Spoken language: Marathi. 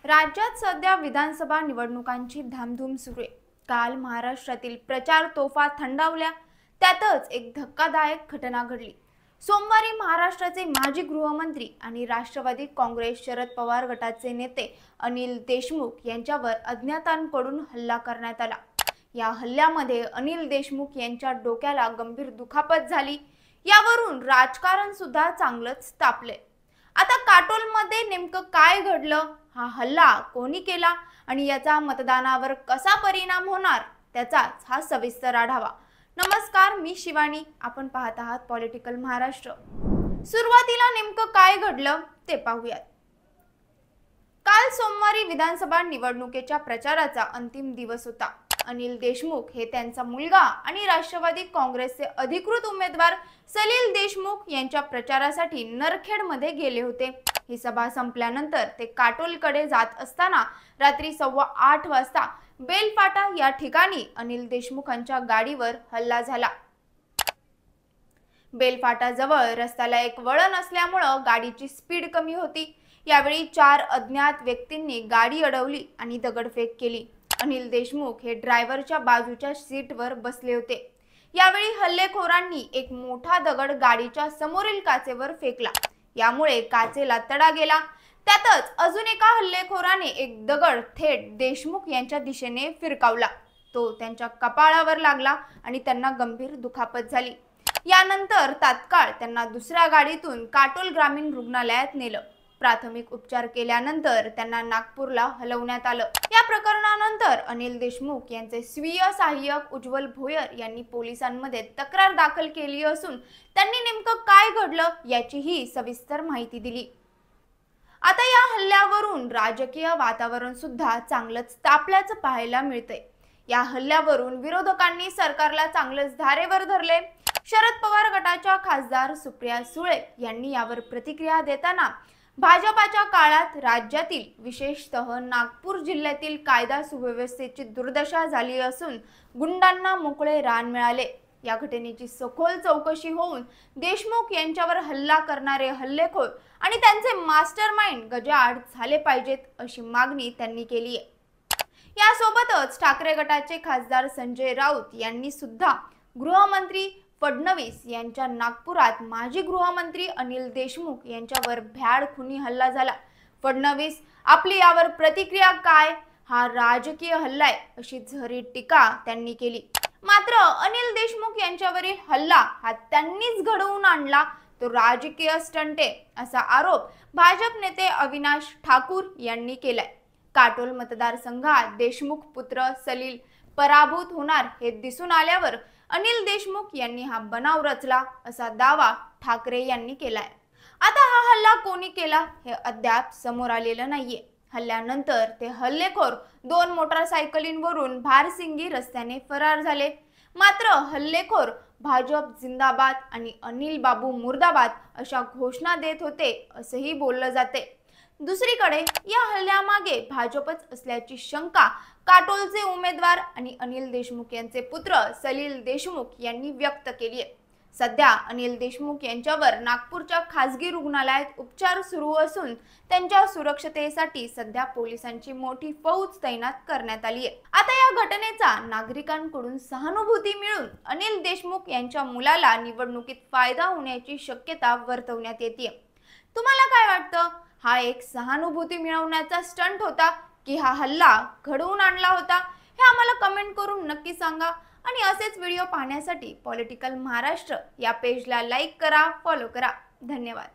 राज्यात सध्या विधानसभा निवडणुकांची धामधूम सुरू आहे। काल महाराष्ट्रातील प्रचार तोफा थंडावल्या, त्यातच एक धक्कादायक घटना घडली। सोमवारी महाराष्ट्राचे माजी गृहमंत्री आणि राष्ट्रवादी काँग्रेस शरद पवार गटाचे नेते अनिल देशमुख यांच्यावर अज्ञातांकडून हल्ला करण्यात आला। या हल्ल्यामध्ये अनिल देशमुख यांच्या डोक्याला गंभीर दुखापत झाली। यावरून राजकारण सुद्धा चांगलंच तापले। आता काटोलमध्ये नेमकं काय घडलं, हा हल्ला कोणी केला आणि याचा मतदानावर कसा परिणाम होणार, त्याचाच हा सविस्तर आढावा। नमस्कार, मी शिवानी, आपण पाहत आहात पॉलिटिकल महाराष्ट्र। सुरुवातीला नेमकं काय घडलं ते पाहूयात। काल सोमवारी विधानसभा निवडणुकीच्या प्रचाराचा अंतिम दिवस होता। अनिल देशमुख हे त्यांचा मुलगा आणि राष्ट्रवादी काँग्रेसचे अधिकृत उमेदवार सलील देशमुख यांच्या प्रचारासाठी नरखेडमध्ये गेले होते। ही सभा संपल्यानंतर ते काटोलकडे जात असताना रात्री 8:15 वाजता बेलफाटा या ठिकाणी अनिल देशमुखांच्या गाडीवर हल्ला झाला। बेलफाटा जवळ रस्त्याला एक वळण असल्यामुळे गाडीची स्पीड कमी होती। यावेळी 4 अज्ञात व्यक्तींनी गाडी अडवली आणि दगडफेक केली। अनिल देशमुख हे ड्रायव्हरच्या बाजूच्या सीटवर बसले होते। यावेळी हल्लेखोरांनी एक मोठा दगड गाडीच्या समोरील काचेवर फेकला। यामुळे काचेला तडा गेला। त्यातच अजून एका हल्लेखोराने एक दगड थेट देशमुख यांच्या दिशेने फिरकावला। तो त्यांच्या कपाळावर लागला आणि त्यांना गंभीर दुखापत झाली। यानंतर तात्काळ त्यांना दुसऱ्या गाडीतून काटोल ग्रामीण रुग्णालयात नेलं। प्राथमिक उपचार केल्यानंतर त्यांना नागपूरला हलवण्यात आलं। या प्रकरणानंतर अनिल देशमुख यांचे स्वीय सहाय्यक उज्ज्वल भोयर यांनी पोलिसांमध्ये तक्रार दाखल केली असून त्यांनी नेमकं काय घडलं याचीही सविस्तर माहिती दिली। आता या हल्ल्यावरून राजकीय वातावरण सुद्धा चांगलंच तापल्याचं पाहायला मिळतंय। या हल्ल्यावरून विरोधकांनी सरकारला चांगलंच धारेवर धरले। शरद पवार गटाच्या खासदार सुप्रिया सुळे यांनी यावर प्रतिक्रिया देताना भाजपाच्या काळात राज्यातील विशेषतः नागपूर जिल्ह्यातील कायदा सुव्यवस्थेची दुर्दशा झाली असून गुंडांना मोकळे रान मिळाले। या घटनेची सखोल चौकशी होऊन देशमुख यांच्यावर हल्ला करणारे हल्लेखोर आणि त्यांचे मास्टरमाइंड गजाआड झाले पाहिजेत, अशी मागणी त्यांनी केली आहे। यासोबतच ठाकरे गटाचे खासदार संजय राऊत यांनी सुद्धा गृहमंत्री फडणवीस यांच्या नागपुरात माजी गृहमंत्री अनिल देशमुख यांच्यावर भ्याड खुनी हल्ला झाला। फडणवीस आपली यावर प्रतिक्रिया काय, हा राजकीय हल्ला आहे, अशी झरी टीका त्यांनी केली। मात्र अनिल देशमुख यांच्यावरील हल्ला हा त्यांनीच घडवून आणला, तो राजकीय स्टंट आहे, असा आरोप भाजप नेते अविनाश ठाकूर यांनी केलाय। काटोल मतदारसंघात देशमुख पुत्र सलील पराभूत होणार हे दिसून आल्यावर अनिल देशमुख यांनी हा बनाव रचला, असा दावा ठाकरे यांनी केलाय। आता हा हल्ला कोणी केला हे अद्याप समोर आलेलं नाहीये। हल्ल्यानंतर ते हल्लेखोर 2 मोटारसायकलींवरून भारसिंगी रस्त्याने फरार झाले। मात्र हल्लेखोर भाजप जिंदाबाद आणि अनिल बाबू मुर्दाबाद अशा घोषणा देत होते, असंही बोललं जाते। दुसरीकडे या हल्ल्यामागे भाजपच असल्याची शंका काटोलचे उमेदवार आणि अनिल देशमुख यांचे पुत्र सलील देशमुख यांनी व्यक्त केली आहे। सध्या अनिल देशमुख यांच्यावर नागपूरच्या खासगी रुग्णालयात उपचार सुरू असून त्यांच्या सुरक्षतेसाठी सध्या पोलिसांची मोठी फौज तैनात करण्यात आली आहे। आता या घटनेचा नागरिकांकडून सहानुभूती मिळून अनिल देशमुख यांच्या मुलाला निवडणुकीत फायदा होण्याची शक्यता वर्तवण्यात येते। तुम्हाला काय वाटतं, हा एक सहानुभूती मिळवण्याचा स्टंट होता की हा हल्ला घडवून आणला होता, हे आम्हाला कमेंट करून नक्की सांगा। आणि असेच व्हिडिओ पाहण्यासाठी पॉलिटिकल महाराष्ट्र या पेजला लाईक करा, फॉलो करा। धन्यवाद।